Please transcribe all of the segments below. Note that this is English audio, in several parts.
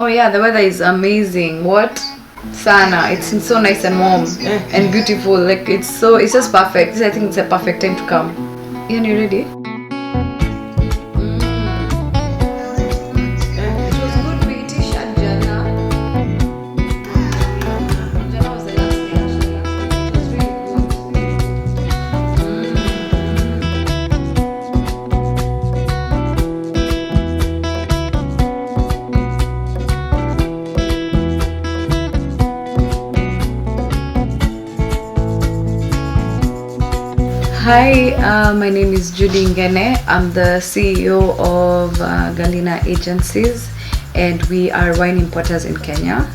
Oh yeah, the weather is amazing. What? Sana, it's so nice and warm and beautiful. Like it's just perfect. I think it's a perfect time to come. Ian, you ready? Hi, my name is Judy Ngene. I'm the CEO of Galina Agencies, and we are wine importers in Kenya.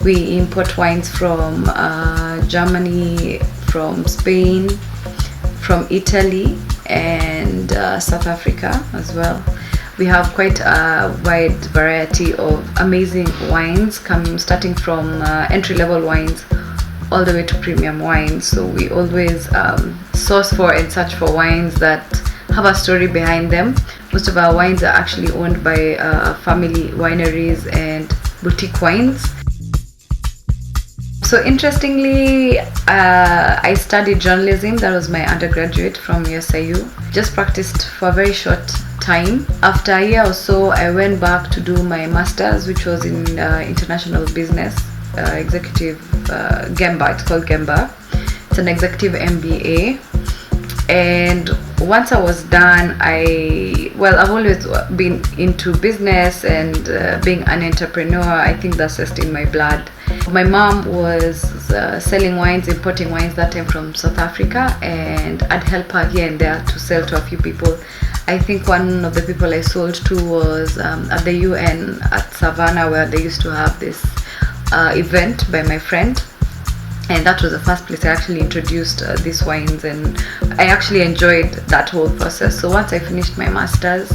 We import wines from Germany, from Spain, from Italy, and South Africa as well. We have quite a wide variety of amazing wines, starting from entry-level wines all the way to premium wines. So we always source for and search for wines that have a story behind them. Most of our wines are actually owned by family wineries and boutique wines. So interestingly, I studied journalism. That was my undergraduate from USIU. Just practiced for a very short time. After a year or so, I went back to do my master's, which was in international business. Executive Gemba, it's called Gemba. It's an executive MBA, and once I was done, I've always been into business and being an entrepreneur. I think that's just in my blood. My mom was selling wines, importing wines that time from South Africa, and I'd help her here and there to sell to a few people. I think one of the people I sold to was at the UN at Savannah, where they used to have this event by my friend, and that was the first place I actually introduced these wines, and I actually enjoyed that whole process. So once I finished my master's,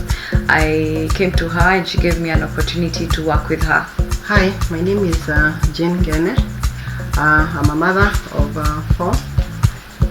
I came to her and she gave me an opportunity to work with her. Hi, my name is Jane Genner. I'm a mother of 4,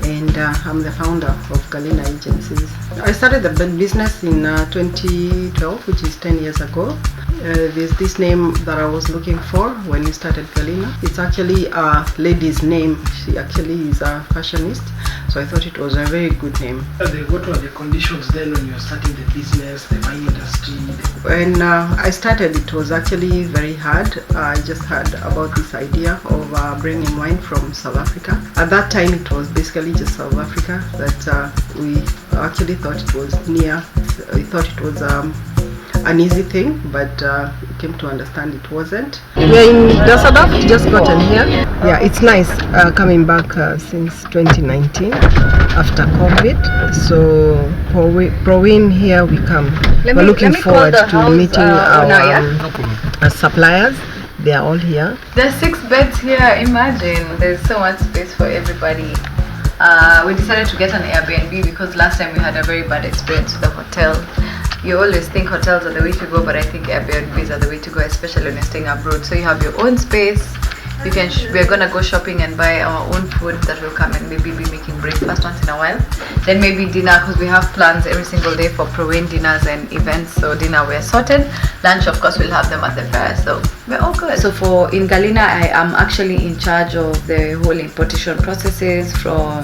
and I'm the founder of Galina Agencies. I started the business in 2012, which is 10 years ago. There's this name that I was looking for when we started Galina. It's actually a lady's name. She actually is a fashionist, so I thought it was a very good name. What were the conditions then when you were starting the business, the wine industry? When I started, it was actually very hard. I just heard about this idea of bringing wine from South Africa. At that time, it was basically just South Africa that we actually thought it was near. We thought it was an easy thing, but we came to understand it wasn't. We're in Dusseldorf, just gotten here. Yeah, it's nice coming back since 2019 after COVID. So ProWin, here we come. We're looking forward to meeting our suppliers. They are all here. There's 6 beds here. Imagine, there's so much space for everybody. We decided to get an Airbnb because last time we had a very bad experience with the hotel. You always think hotels are the way to go, but I think Airbnbs are the way to go, especially when you're staying abroad. So you have your own space. You can. We're gonna go shopping and buy our own food that will come and maybe be making breakfast once in a while. Then maybe dinner, because we have plans every single day for ProWin dinners and events. So dinner we're sorted. Lunch, of course, we'll have them at the fair. So we're all good. So in Galina, I am actually in charge of the whole importation processes, from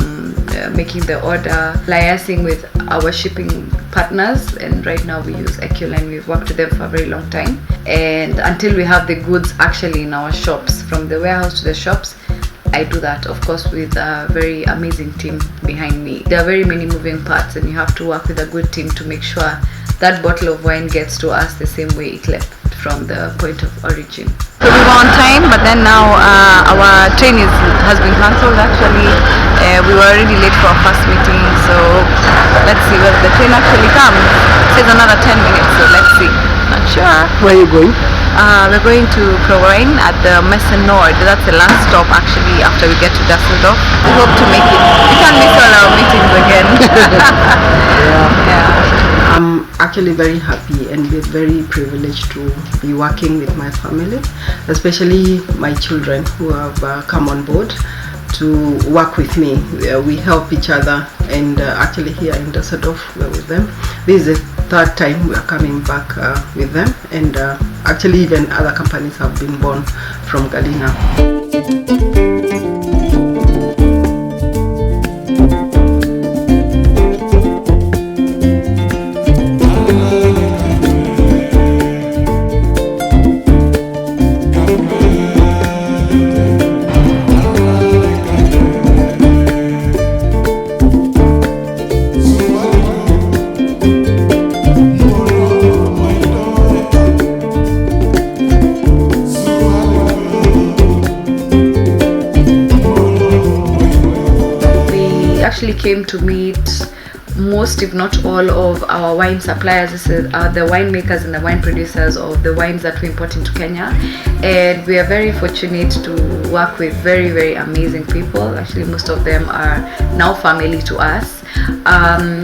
making the order, liaising with our shipping partners, and right now we use Eculine. We've worked with them for a very long time, and until we have the goods actually in our shops, from the warehouse to the shops, I do that, of course, with a very amazing team behind me. There are very many moving parts, and you have to work with a good team to make sure that bottle of wine gets to us the same way it left from the point of origin. So we were on time, but then now our train has been cancelled actually. We were already late for our first meeting, so let's see whether the train actually comes. It says another 10 minutes, so let's see. Not sure. Where are you going? We're going to ProWin at the Messe Nord. That's the last stop actually after we get to Dusseldorf. We hope to make it. We can't miss all our meetings again. Yeah. I'm actually very happy and very privileged to be working with my family, especially my children who have come on board to work with me. We help each other, and actually here in Dusseldorf we're with them. This is the third time we are coming back with them, and actually even other companies have been born from Galina. Came to meet most, if not all, of our wine suppliers. This is the winemakers and the wine producers of the wines that we import into Kenya, and we are very fortunate to work with very, very amazing people. Actually, most of them are now family to us.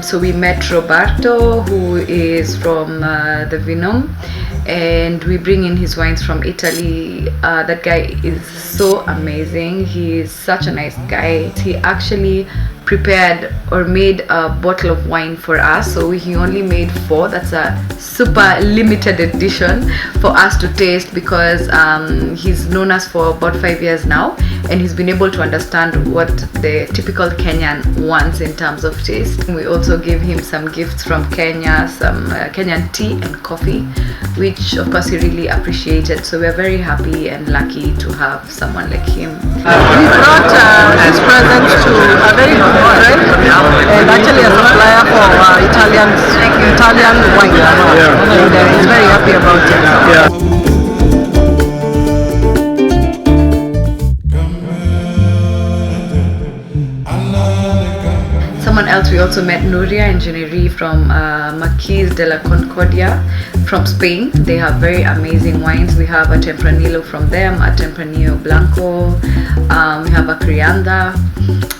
So we met Roberto, who is from the Vinum, and we bring in his wines from Italy. That guy is so amazing. He is such a nice guy. He actually prepared or made a bottle of wine for us, so he only made 4. That's a super limited edition for us to taste, because he's known us for about 5 years now, and he's been able to understand what the typical Kenyan wants in terms of taste. We also give him some gifts from Kenya, some Kenyan tea and coffee, which of course he really appreciated. So we're very happy and lucky to have someone like him. We brought this present to a very good friend, and actually a supplier for Italian wine. And he's very happy about it. Someone else, we also met Nuria and Jeneri from Marquise de la Concordia from Spain. They have very amazing wines. We have a Tempranillo from them, a Tempranillo Blanco, we have a Crianda,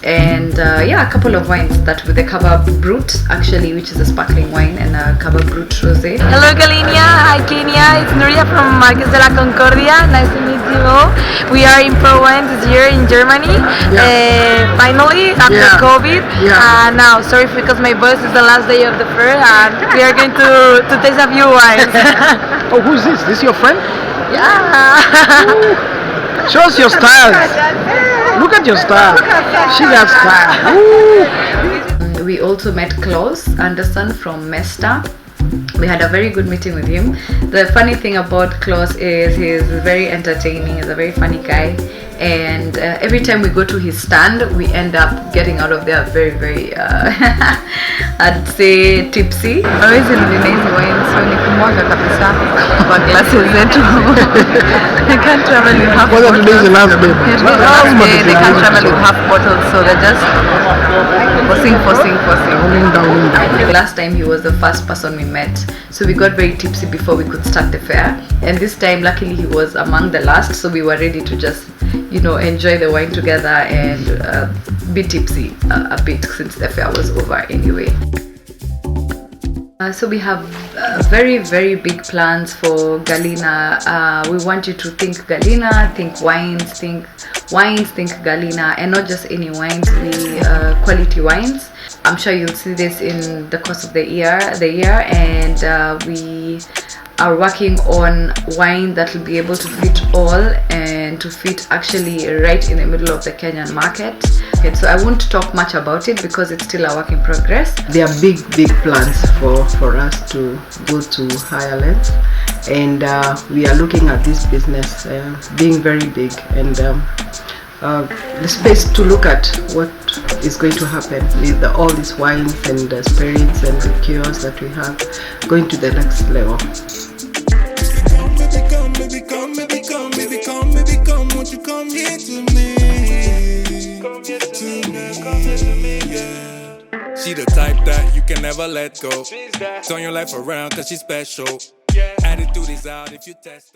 and yeah, a couple of wines that with the Cava Brut, actually, which is a sparkling wine, and a Cava Brut Rosé. Hello Galina, hi Kenya, it's Nuria from Marquise de la Concordia. Nice to meet you all. We are in ProX this year in Germany, finally, after COVID. Now, sorry because my voice is the last day of the fair, and we are going to taste a few wines. Oh, who's this? This your friend? Yeah. Show us your style. Look at your style. She got style. We also met Klaus Anderson from Mesta. We had a very good meeting with him. The funny thing about Klaus is he's very entertaining. He's a very funny guy, and every time we go to his stand, we end up getting out of there very, very I'd say tipsy. Always in the nice wine, so nikumwaga kabisa kwa glasses zetu. They can't travel with half bottles. Today's the last day. They can't travel with half bottles, so they're just forcing. The last time he was the first person we met, so we got very tipsy before we could start the fair, and this time luckily he was among the last, so we were ready to just, you know, enjoy the wine together and be tipsy a bit since the fair was over anyway. So we have very, very big plans for Galina. We want you to think Galina, think wines, think Galina, and not just any wines, quality wines. I'm sure you'll see this in the course of the year, and we are working on wine that will be able to fit all and to fit actually right in the middle of the Kenyan market. Okay, so I won't talk much about it because it's still a work in progress. There are big plans for us to go to higher lengths, and we are looking at this business being very big, and the space to look at what is going to happen with all these wines and spirits and liqueurs that we have going to the next level. Won't you come here to me? She the type that you can never let go. Turn your life around cause she's special. Attitude is out if you test her.